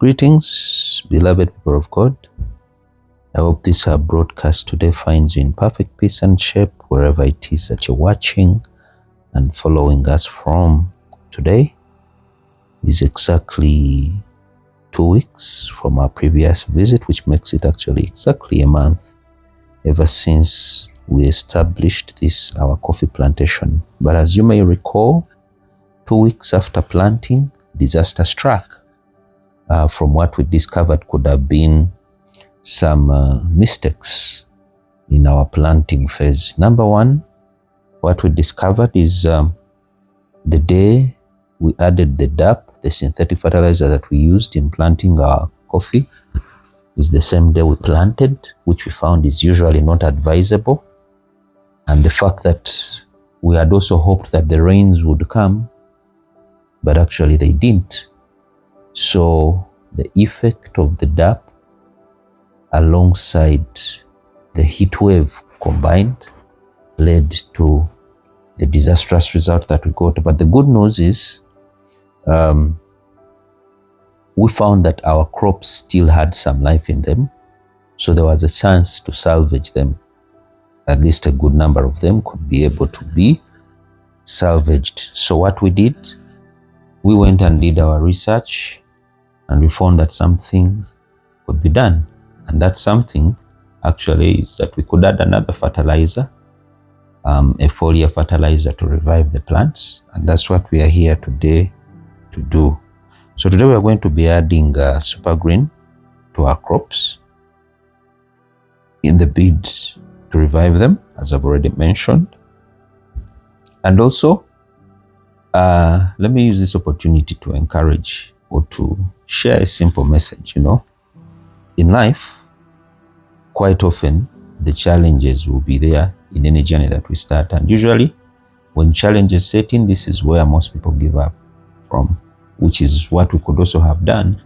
Greetings, beloved people of God. I hope this our broadcast today finds you in perfect peace and shape wherever it is that you're watching and following us from. Today is exactly 2 weeks from our previous visit, which makes it actually exactly a month ever since we established this, our coffee plantation. But as you may recall, 2 weeks after planting, disaster struck. From what we discovered could have been some mistakes in our planting phase. Number one, what we discovered is the day we added the DAP, the synthetic fertilizer that we used in planting our coffee, is the same day we planted, which we found is usually not advisable. And the fact that we had also hoped that the rains would come, but actually they didn't. So the effect of the DAP alongside the heat wave combined led to the disastrous result that we got. But the good news is we found that our crops still had some life in them. So there was a chance to salvage them. At least a good number of them could be able to be salvaged. So what we did, we went and did our research and we found that something could be done. And that something actually is that we could add another fertilizer, a foliar fertilizer to revive the plants. And that's what we are here today to do. So today we are going to be adding super green to our crops in the bid to revive them, as I've already mentioned. And also, let me use this opportunity to encourage or to share a simple message. In life, quite often the challenges will be there in any journey that we start. And usually when challenges set in, this is where most people give up from, which is what we could also have done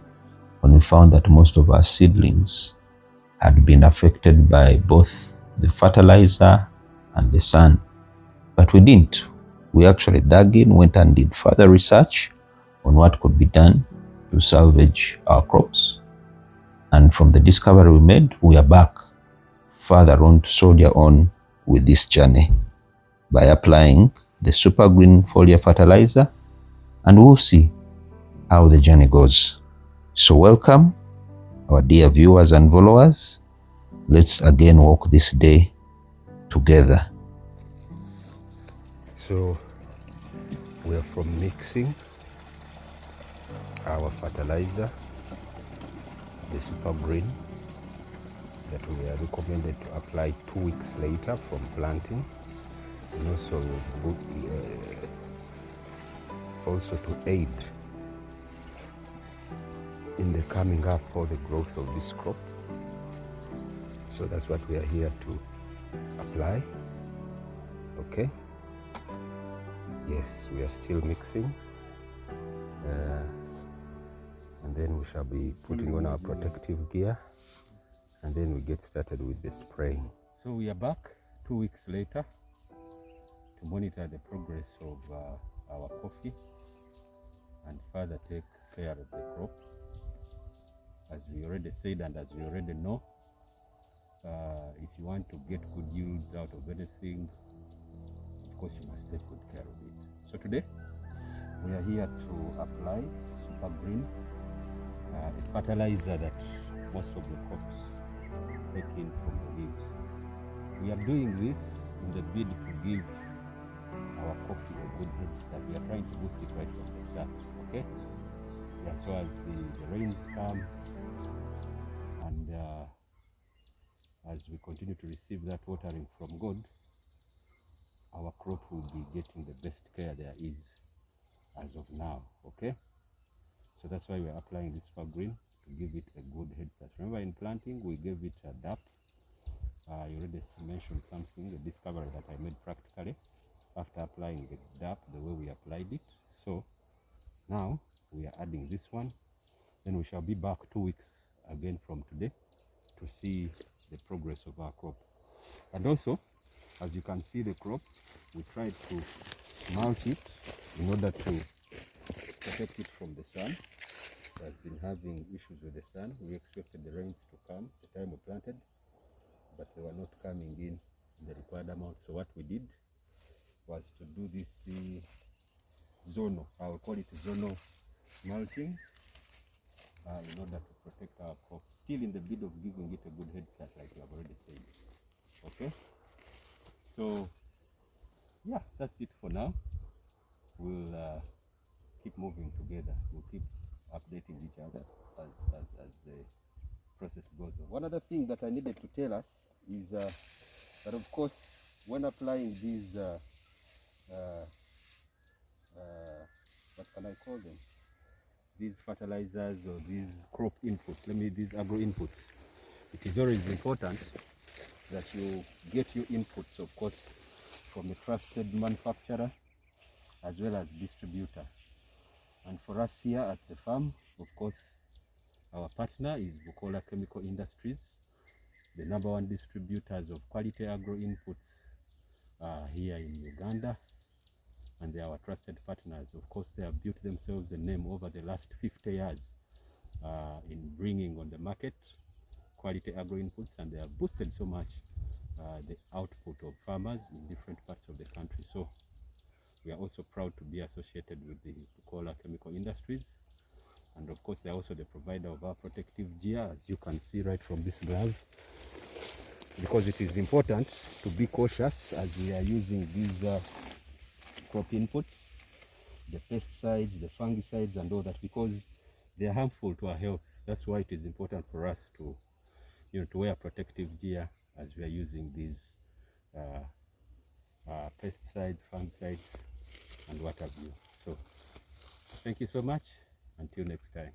when we found that most of our seedlings had been affected by both the fertilizer and the sun. But we didn't. We actually dug in, went and did further research on what could be done to salvage our crops. And from the discovery we made, we are back further on to soldier on with this journey by applying the super green foliar fertilizer, and we'll see how the journey goes. So welcome, our dear viewers and followers. Let's again walk this day together. So we are from mixing our fertilizer, the super green, that we are recommended to apply 2 weeks later from planting, and also to aid in the coming up or the growth of this crop. So that's what we are here to apply. Okay, yes, we are still mixing, and then we shall be putting on our protective gear, and then we get started with the spraying. So we are back 2 weeks later to monitor the progress of our coffee and further take care of the crop. As we already said and as we already know, if you want to get good yields out of anything, of course you must take good care of it. So today we are here to apply super green, a fertilizer that most of the crops take in from the leaves. We are doing this in the bid to give our coffee a good head start. We are trying to boost it right from the start. Okay? Yeah, so as the rains come and as we continue to receive that watering from God, our crop will be getting the best care there is as of now. Okay? So that's why we're applying this super green to give it a good head start. Remember, in planting we gave it a DAP. You already mentioned something, the discovery that I made practically after applying the DAP the way we applied it. So now we are adding this one. Then we shall be back 2 weeks again from today to see the progress of our crop. And also, as you can see the crop, we tried to mulch it in order to protect it from the sun. has been having issues with the sun. We expected the rains to come the time we planted, but they were not coming in the required amount. So what we did was to do this zonal, I will call it zonal mulching, in order to protect our crop, still in the bid of giving it a good head start, like you have already said. Okay, so yeah, that's it for now. We'll keep moving together. We'll keep updating each other as the process goes on. One other thing that I needed to tell us is that, of course, when applying these what can I call them? These fertilizers or these crop inputs, these agro inputs, it is always important that you get your inputs, of course, from a trusted manufacturer as well as distributor. And for us here at the farm, of course, our partner is Bukola Chemical Industries, the #1 distributors of quality agro inputs here in Uganda. And they are our trusted partners. Of course, they have built themselves a name over the last 50 years in bringing on the market quality agro inputs, and they have boosted so much the output of farmers in different parts of the country. So we are also proud to be associated with the Bukola Chemical Industries. And of course, they are also the provider of our protective gear, as you can see right from this glove, because it is important to be cautious as we are using these crop inputs, the pesticides, the fungicides, and all that, because they are harmful to our health. That's why it is important for us to, to wear protective gear as we are using these pesticides, fungicides, and what have you. So, thank you so much. Until next time.